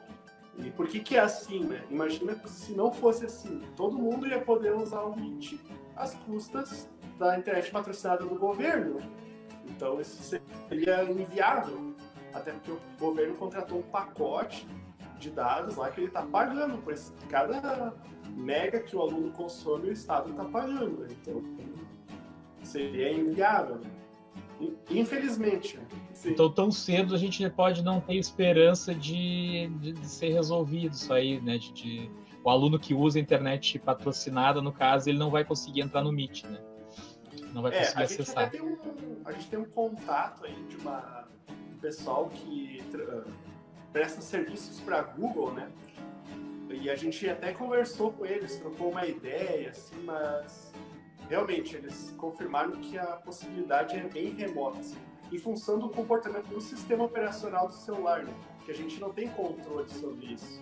E por que é assim, né? Imagina que se não fosse assim, todo mundo ia poder usar o Meet às custas da internet patrocinada do governo, né? Então isso seria inviável, até porque o governo contratou um pacote de dados lá que ele está pagando por cada mega que o aluno consome, o Estado está pagando, né? Então seria inviável. Infelizmente. Né? Então, tão cedo a gente pode não ter esperança de ser resolvido isso aí, né? O aluno que usa a internet patrocinada, no caso, ele não vai conseguir entrar no Meet, né? Não vai conseguir acessar. A gente tem um contato aí de um pessoal que presta serviços para a Google, né? E a gente até conversou com eles, trocou uma ideia, assim, mas realmente eles confirmaram que a possibilidade é bem remota, assim, em função do comportamento do sistema operacional do celular, né? Que a gente não tem controle sobre isso.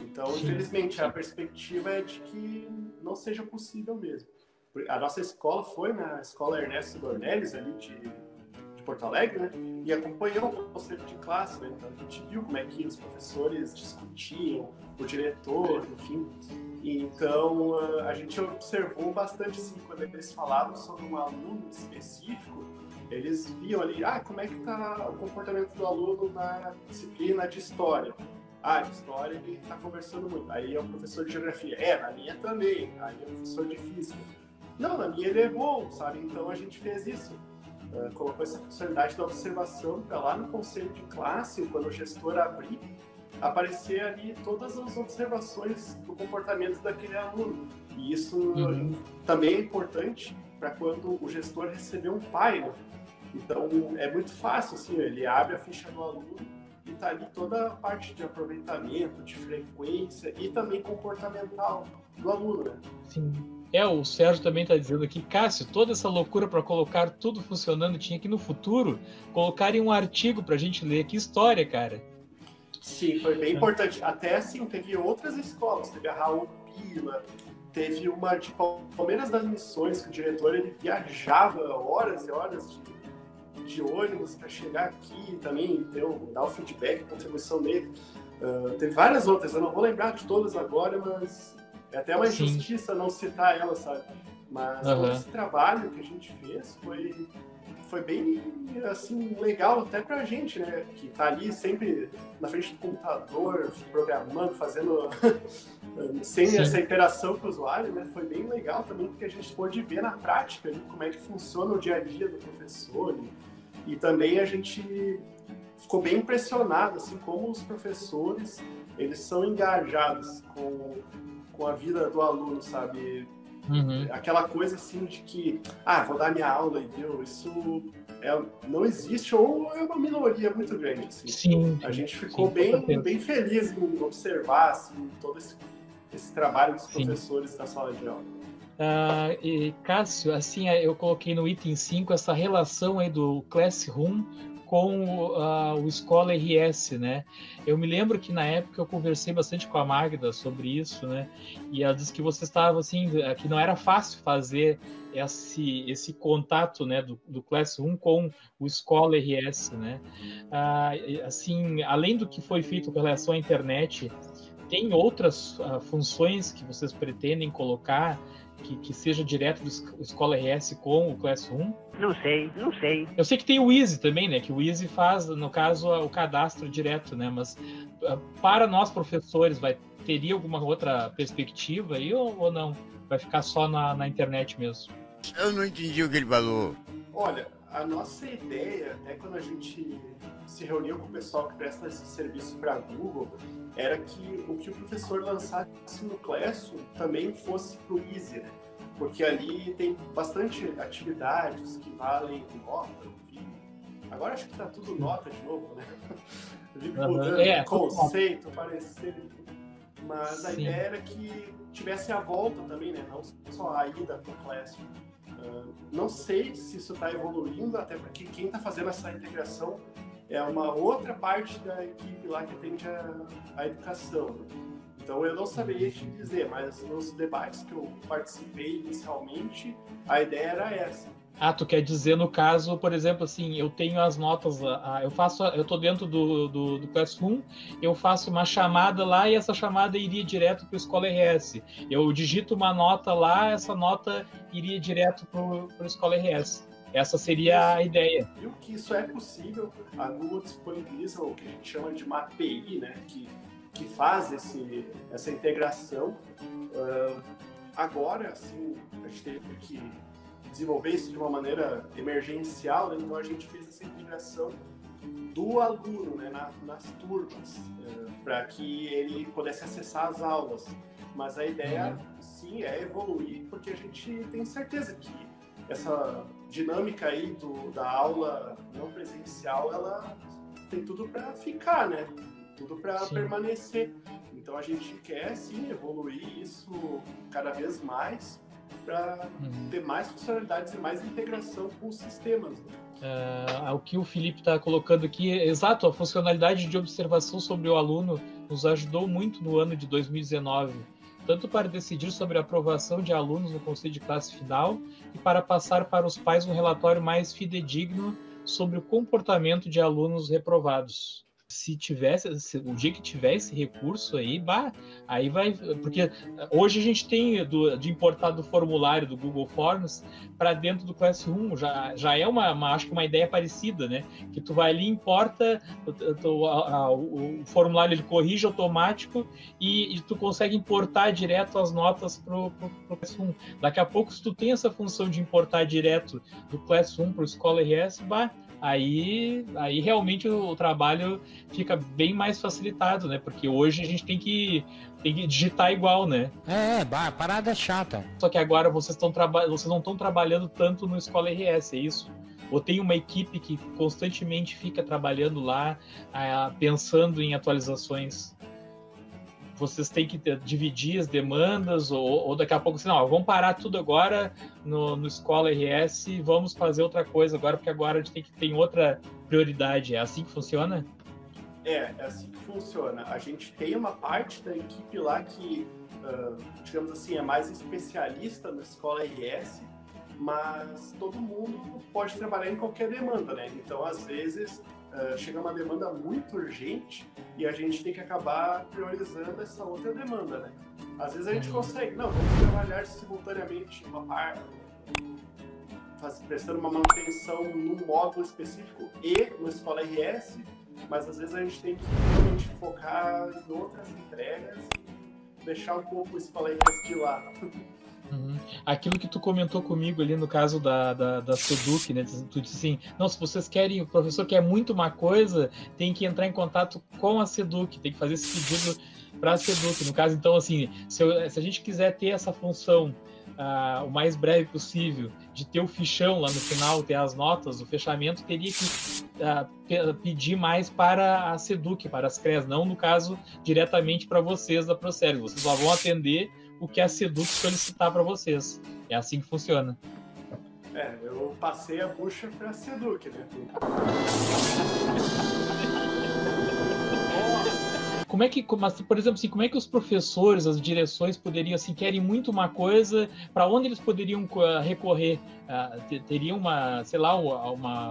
Então, infelizmente, a perspectiva é de que não seja possível mesmo. A nossa escola foi na Escola Ernesto Dornelles, ali de Porto Alegre, né? E acompanhou o conselho de classe, né? Então a gente viu como é que os professores discutiam, o diretor, enfim. E então a gente observou bastante, assim, quando eles falavam sobre um aluno específico, eles viam ali, como é que está o comportamento do aluno na disciplina de história. De história ele está conversando muito. Aí é o professor de geografia. Na minha também. Aí é o professor de física. Não, na minha ele é bom, sabe? Então a gente fez isso. Colocou essa funcionalidade da observação para lá no conselho de classe, quando o gestor abrir, aparecer ali todas as observações do comportamento daquele aluno. E isso também é importante para quando o gestor receber um pai, né? Então é muito fácil, assim, ele abre a ficha do aluno e está ali toda a parte de aproveitamento, de frequência e também comportamental do aluno, né? Sim. O Sérgio também está dizendo aqui, Cássio, toda essa loucura para colocar tudo funcionando, tinha que no futuro colocar em um artigo para a gente ler. Que história, cara. Sim, foi bem importante. Até assim, teve outras escolas, teve a Raul Pila, teve uma de Palmeiras das Missões, que o diretor ele viajava horas e horas de ônibus para chegar aqui também, dar o feedback, a contribuição dele. Teve várias outras, eu não vou lembrar de todas agora, mas é até uma injustiça não citar ela, sabe? Mas todo esse trabalho que a gente fez foi bem, assim, legal até pra gente, né? Que tá ali sempre na frente do computador, programando, fazendo sem essa interação com o usuário, né? Foi bem legal também, porque a gente pôde ver na prática ali, como é que funciona o dia a dia do professor. E também a gente ficou bem impressionado, assim, como os professores, eles são engajados com a vida do aluno, sabe? Aquela coisa assim de que, vou dar minha aula e deu, isso não existe ou é uma minoria muito grande. Assim. Sim. A gente ficou bem feliz em observar assim, todo esse trabalho dos professores da sala de aula. E Cássio, assim, eu coloquei no item 5 essa relação aí do Classroom com o Escola RS, né? Eu me lembro que na época eu conversei bastante com a Magda sobre isso, né? E ela disse que você estava assim, que não era fácil fazer esse contato, né, do Classroom com o Escola RS, né? Assim, além do que foi feito com relação à internet, tem outras funções que vocês pretendem colocar que seja direto do Escola RS com o Classroom? Não sei. Eu sei que tem o Easy também, né? Que o Easy faz, no caso, o cadastro direto, né? Mas para nós professores, teria alguma outra perspectiva aí ou não? Vai ficar só na internet mesmo? Eu não entendi o que ele falou. Olha, a nossa ideia, até quando a gente se reuniu com o pessoal que presta esse serviço para a Google, era que o professor lançasse no Classroom também fosse para o Easy, né? Porque ali tem bastante atividades que valem nota, enfim. Agora acho que está tudo nota de novo, né? Vive mudando conceito, parecer, mas a ideia era que tivesse a volta também, né? Não só a ida para o Classroom. Não sei se isso está evoluindo, até porque quem está fazendo essa integração é uma outra parte da equipe lá que atende a educação. Então eu não saberia te dizer, mas nos debates que eu participei inicialmente, a ideia era essa. Ah, tu quer dizer, no caso, por exemplo, assim, eu tenho as notas, eu tô dentro do Classroom, eu faço uma chamada lá e essa chamada iria direto para o Escola RS. Eu digito uma nota lá, essa nota iria direto para o Escola RS. Essa seria a ideia. Viu que isso é possível, a Google disponibiliza o que a gente chama de uma API, né, que faz essa integração. Agora, assim, a gente teve que desenvolver isso de uma maneira emergencial, né? Então a gente fez essa integração do aluno, né, nas turmas, para que ele pudesse acessar as aulas. Mas a ideia, sim, é evoluir, porque a gente tem certeza que essa dinâmica aí da aula não presencial, ela tem tudo para ficar, né? Tudo para permanecer. Então a gente quer, sim, evoluir isso cada vez mais, para ter mais funcionalidades e mais integração com os sistemas. O que o Felipe está colocando aqui, exato, a funcionalidade de observação sobre o aluno nos ajudou muito no ano de 2019, tanto para decidir sobre a aprovação de alunos no conselho de classe final e para passar para os pais um relatório mais fidedigno sobre o comportamento de alunos reprovados. Se o dia que tiver esse recurso aí, aí vai, porque hoje a gente tem de importar do formulário do Google Forms para dentro do Classroom, já é acho que uma ideia parecida, né? Que tu vai ali, importa o formulário, ele corrige automático e tu consegue importar direto as notas pro Classroom. Daqui a pouco, se tu tem essa função de importar direto do Classroom pro Escola RS, aí realmente o trabalho fica bem mais facilitado, né? Porque hoje a gente tem que digitar igual, né? Parada chata. Só que agora vocês não estão trabalhando tanto no Escola RS, é isso? Ou tem uma equipe que constantemente fica trabalhando lá, pensando em atualizações? Vocês têm que dividir as demandas, ou daqui a pouco, assim, não, vamos parar tudo agora no Escola RS e vamos fazer outra coisa agora, porque agora a gente tem outra prioridade. É assim que funciona? É assim que funciona. A gente tem uma parte da equipe lá que, digamos assim, é mais especialista na Escola RS, mas todo mundo pode trabalhar em qualquer demanda, né? Então, às vezes, chega uma demanda muito urgente e a gente tem que acabar priorizando essa outra demanda, né? Às vezes a gente consegue, vamos trabalhar simultaneamente uma parte, prestando uma manutenção num módulo específico e no Escola RS, mas às vezes a gente tem que realmente focar em outras entregas e deixar um pouco o Escola RS de lado. Aquilo que tu comentou comigo ali no caso da Seduc, né? Tu disse assim, não, se vocês querem, o professor quer muito uma coisa, tem que entrar em contato com a Seduc, tem que fazer esse pedido para a Seduc. No caso, então, assim, se a gente quiser ter essa função o mais breve possível, de ter o fichão lá no final, ter as notas, o fechamento, teria que pedir mais para a Seduc, para as CREAs, não, no caso, diretamente para vocês da Procergs. Vocês só vão atender o que a Seduc solicitar para vocês. É assim que funciona. Eu passei a bucha para a Seduc, né? Mas, por exemplo, assim, como é que os professores, as direções poderiam, assim, querem muito uma coisa, para onde eles poderiam recorrer? Teria uma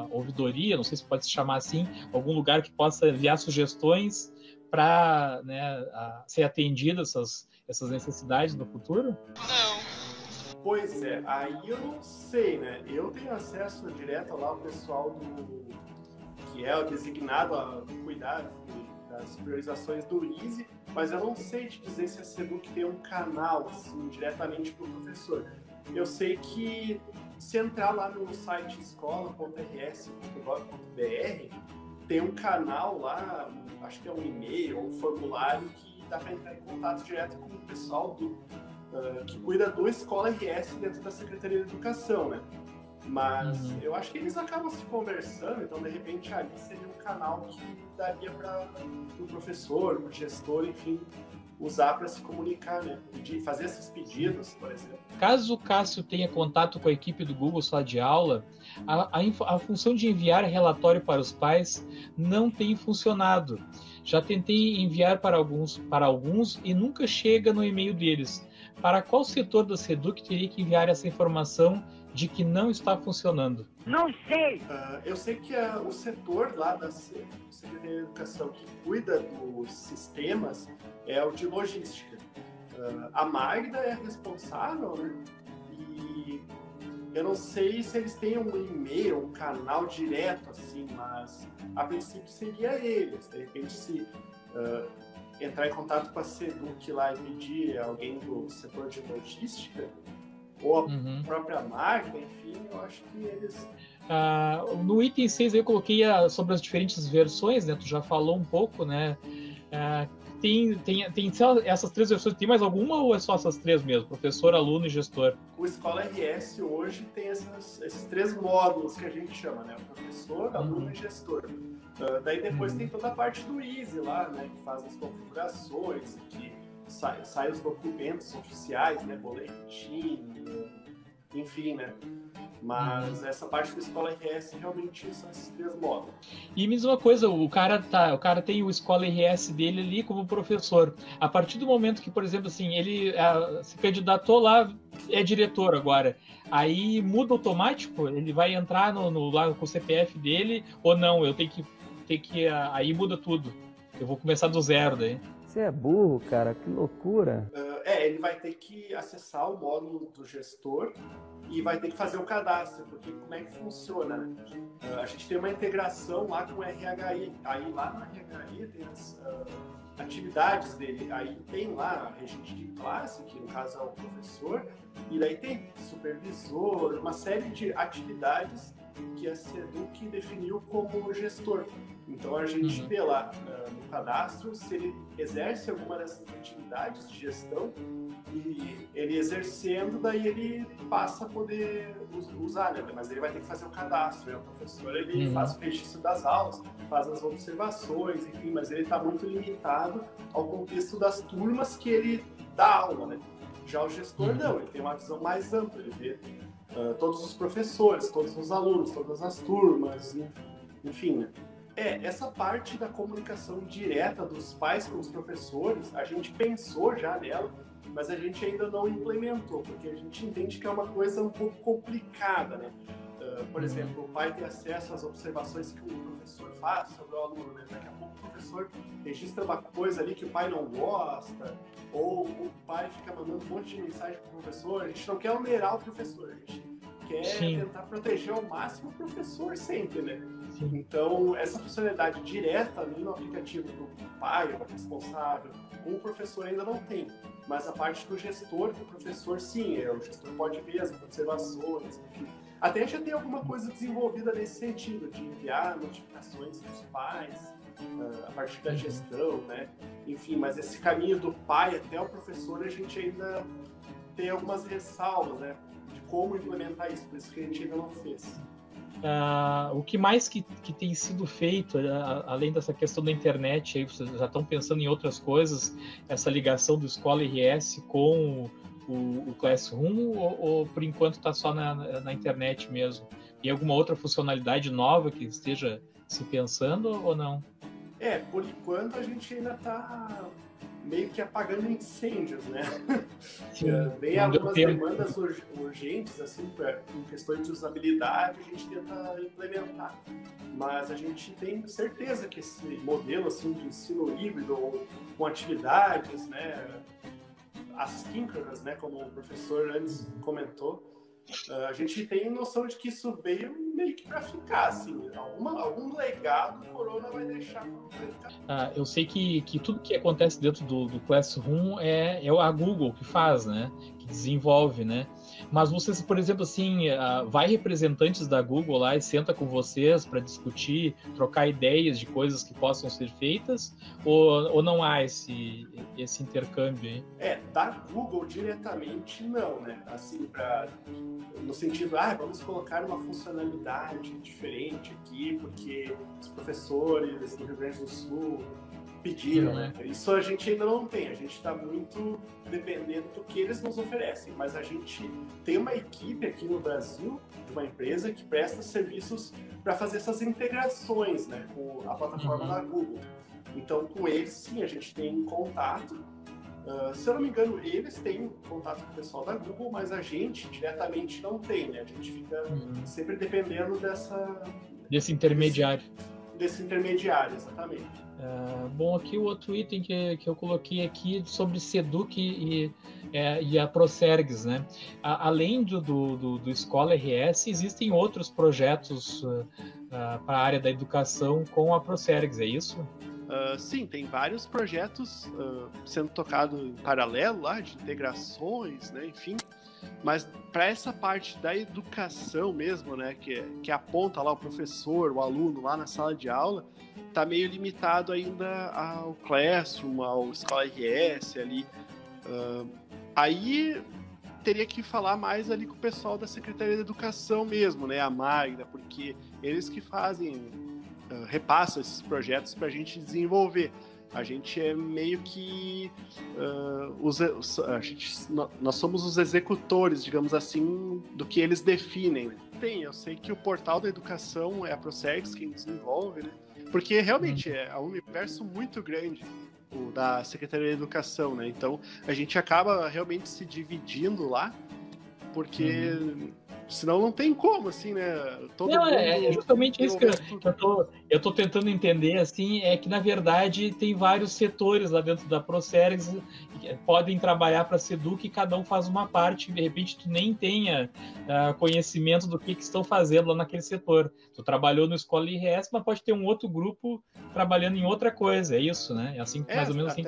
ouvidoria, não sei se pode se chamar assim, algum lugar que possa enviar sugestões para, né, ser atendidas essas necessidades no futuro? Não. Pois é, aí eu não sei, né? Eu tenho acesso direto lá ao pessoal que é o designado a cuidar das priorizações do Easy, mas eu não sei te dizer se a Seduc tem um canal assim, diretamente para o professor. Eu sei que se entrar lá no site escola.rs.gov.br, tem um canal lá, acho que é um e-mail ou um formulário que dá para entrar em contato direto com o pessoal que cuida do Escola RS dentro da Secretaria de Educação, né? Mas eu acho que eles acabam se conversando, então de repente ali seria um canal que daria para o professor, o gestor, enfim, usar para se comunicar, né? Fazer esses pedidos, por exemplo. Caso o Cássio tenha contato com a equipe do Google Sala de Aula, a função de enviar relatório para os pais não tem funcionado. Já tentei enviar para alguns e nunca chega no e-mail deles. Para qual setor da SEDUC teria que enviar essa informação de que não está funcionando? Não sei! Eu sei que o setor lá da Secretaria de Educação que cuida dos sistemas é o de logística. A Magda é responsável, né? E eu não sei se eles têm um e-mail, um canal direto, assim, mas a princípio seria eles. De repente, se entrar em contato com a SEDUC lá e pedir alguém do setor de logística, ou a própria Magda, enfim, eu acho que eles... No item 6 eu coloquei sobre as diferentes versões, né? Tu já falou um pouco, né? Tem só essas 3 versões, tem mais alguma ou é só essas 3 mesmo? Professor, aluno e gestor? O Escola RS hoje tem esses 3 módulos que a gente chama, né? O professor, aluno e gestor. Daí depois tem toda a parte do Easy lá, né? Que faz as configurações, que sai os documentos oficiais, né? Boletim, enfim, né? Mas essa parte da Escola RS realmente são esses 3 módulos. E me diz uma coisa, o cara tem o Escola RS dele ali como professor. A partir do momento que, por exemplo, assim, ele se candidatou lá, é diretor agora, aí muda automático? Ele vai entrar lá com o CPF dele ou não? Eu tenho que aí muda tudo. Eu vou começar do zero daí. Você é burro, cara, que loucura. Ele vai ter que acessar o módulo do gestor e vai ter que fazer o cadastro, porque como é que funciona, né? A gente tem uma integração lá com o RHI, aí lá no RHI tem as atividades dele, aí tem lá a regente de classe, que no caso é o professor, e daí tem supervisor, uma série de atividades que a SEDUC definiu como gestor. Então a gente vê lá no cadastro se ele exerce alguma dessas atividades de gestão, e ele exercendo, daí ele passa a poder usar, né? Mas ele vai ter que fazer o cadastro, né? O professor ele faz o registro das aulas, faz as observações, enfim, mas ele está muito limitado ao contexto das turmas que ele dá aula, né? Já o gestor não, ele tem uma visão mais ampla, ele vê todos os professores, todos os alunos, todas as turmas, enfim, né? Essa parte da comunicação direta dos pais com os professores, a gente pensou já nela, mas a gente ainda não implementou, porque a gente entende que é uma coisa um pouco complicada, né? Por exemplo, o pai tem acesso às observações que o professor faz sobre o aluno, né? Daqui a pouco o professor registra uma coisa ali que o pai não gosta, ou o pai fica mandando um monte de mensagem para o professor. A gente não quer onerar o professor, a gente quer tentar proteger ao máximo o professor sempre, né? Sim. Então, essa funcionalidade direta ali no aplicativo do pai, o responsável, o professor ainda não tem. Mas a parte do gestor, do professor, sim, o gestor pode ver as observações, enfim. Até já tem alguma coisa desenvolvida nesse sentido, de enviar notificações dos pais, a partir da gestão, né? Enfim, mas esse caminho do pai até o professor, a gente ainda tem algumas ressalvas, né? De como implementar isso, por isso que a gente ainda não fez. O que mais que tem sido feito, além dessa questão da internet, aí vocês já estão pensando em outras coisas, essa ligação do Escola RS com o Classroom, ou por enquanto está só na internet mesmo? E alguma outra funcionalidade nova que esteja se pensando ou não? Por enquanto a gente ainda está meio que apagando incêndios, né? Vem algumas demandas urgentes, assim, em questões de usabilidade, a gente tenta implementar. Mas a gente tem certeza que esse modelo, assim, de ensino híbrido, com atividades, né, assíncronas, né, como o professor antes comentou, a gente tem noção de que isso veio meio que para ficar, assim, algum legado o Corona vai deixar para ficar. Eu sei que tudo que acontece dentro do Classroom é a Google que faz, né? Que desenvolve, né? Mas vocês, por exemplo, assim, vai representantes da Google lá e senta com vocês para discutir, trocar ideias de coisas que possam ser feitas, ou não há esse intercâmbio aí? Da Google diretamente não, né? Assim, no sentido, vamos colocar uma funcionalidade diferente aqui, porque os professores do Rio Grande do Sul pediram, né? Isso a gente ainda não tem, a gente está muito dependendo do que eles nos oferecem, mas a gente tem uma equipe aqui no Brasil, de uma empresa que presta serviços para fazer essas integrações, né, com a plataforma da Google. Então, com eles, sim, a gente tem contato. Se eu não me engano, eles têm contato com o pessoal da Google, mas a gente diretamente não tem, né? A gente fica sempre dependendo desse intermediário. Desse intermediário, exatamente. Bom, aqui o outro item que eu coloquei aqui sobre Seduc e a Procergs, né? Além do Escola RS, existem outros projetos para a área da educação com a Procergs, é isso? Sim, tem vários projetos sendo tocados em paralelo lá, de integrações, né, enfim. Mas para essa parte da educação mesmo, né, que aponta lá o professor, o aluno lá na sala de aula, tá meio limitado ainda ao Classroom, ao Escola RS ali. Aí teria que falar mais ali com o pessoal da Secretaria da Educação mesmo, né, a Magda, porque eles que repassam esses projetos para a gente desenvolver. A gente é meio que nós somos os executores, digamos assim, do que eles definem. Eu sei que o portal da educação é a Procergs quem desenvolve, né? Porque realmente é um universo muito grande, o da Secretaria da Educação, né? Então a gente acaba realmente se dividindo lá, porque senão não tem como, assim, né? É justamente isso que eu tô tentando entender, assim, é que, na verdade, tem vários setores lá dentro da Procergs que podem trabalhar para a Seduc e cada um faz uma parte, e de repente tu nem tenha conhecimento do que estão fazendo lá naquele setor. Tu trabalhou no Escola IRS, mas pode ter um outro grupo trabalhando em outra coisa, é isso, né? É assim, mais ou menos assim.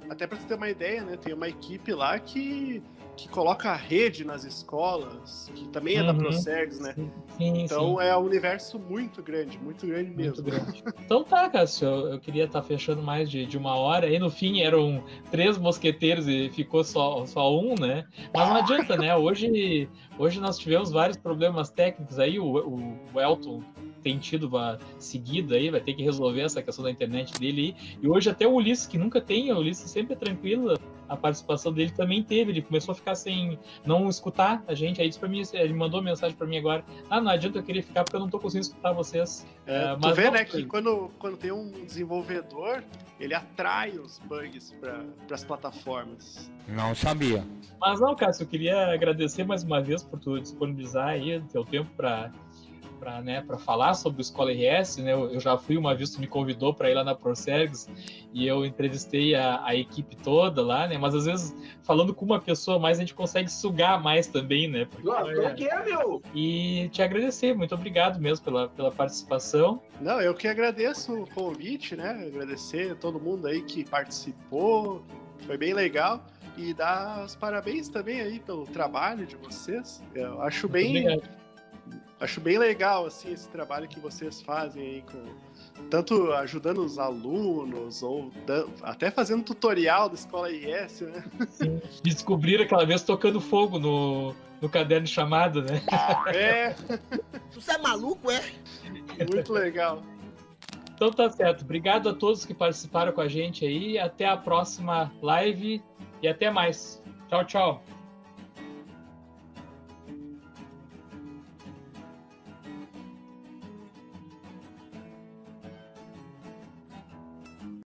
Até para você ter uma ideia, né? Tem uma equipe lá que coloca a rede nas escolas, que também é da Procergs, né? Sim, então é um universo muito grande mesmo. Muito grande. Então tá, Cássio, eu queria estar fechando mais de uma hora, aí no fim eram 3 mosqueteiros e ficou só um, né? Mas não adianta, né? Hoje nós tivemos vários problemas técnicos aí, o Elton tem tido uma seguida aí, vai ter que resolver essa questão da internet dele aí. E hoje até o Ulisses, que nunca tem, o Ulisses sempre é tranquilo, a participação dele também teve, ele começou a ficar sem não escutar a gente, aí disse pra mim, ele mandou mensagem pra mim agora, não adianta, eu queria ficar porque eu não tô conseguindo escutar vocês. Mas tu vê, né, que quando tem um desenvolvedor, ele atrai os bugs para as plataformas. Não sabia. Mas não, Cássio, eu queria agradecer mais uma vez por tu disponibilizar aí o teu tempo para falar sobre o Escola RS, né? Eu já fui uma vez, tu me convidou para ir lá na Procergs e eu entrevistei a equipe toda lá, né? Mas às vezes, falando com uma pessoa mais, a gente consegue sugar mais também, né? Meu! E te agradecer, muito obrigado mesmo pela participação. Não, eu que agradeço o convite, né? Agradecer a todo mundo aí que participou, foi bem legal. E dar os parabéns também aí pelo trabalho de vocês. Eu acho Acho bem legal, assim, esse trabalho que vocês fazem aí, tanto ajudando os alunos, ou até fazendo tutorial da Escola IS, né? Sim. Descobriram aquela vez tocando fogo no caderno de chamada, né? Você é maluco, é? Muito legal. Então tá certo. Obrigado a todos que participaram com a gente aí. Até a próxima live e até mais. Tchau, tchau.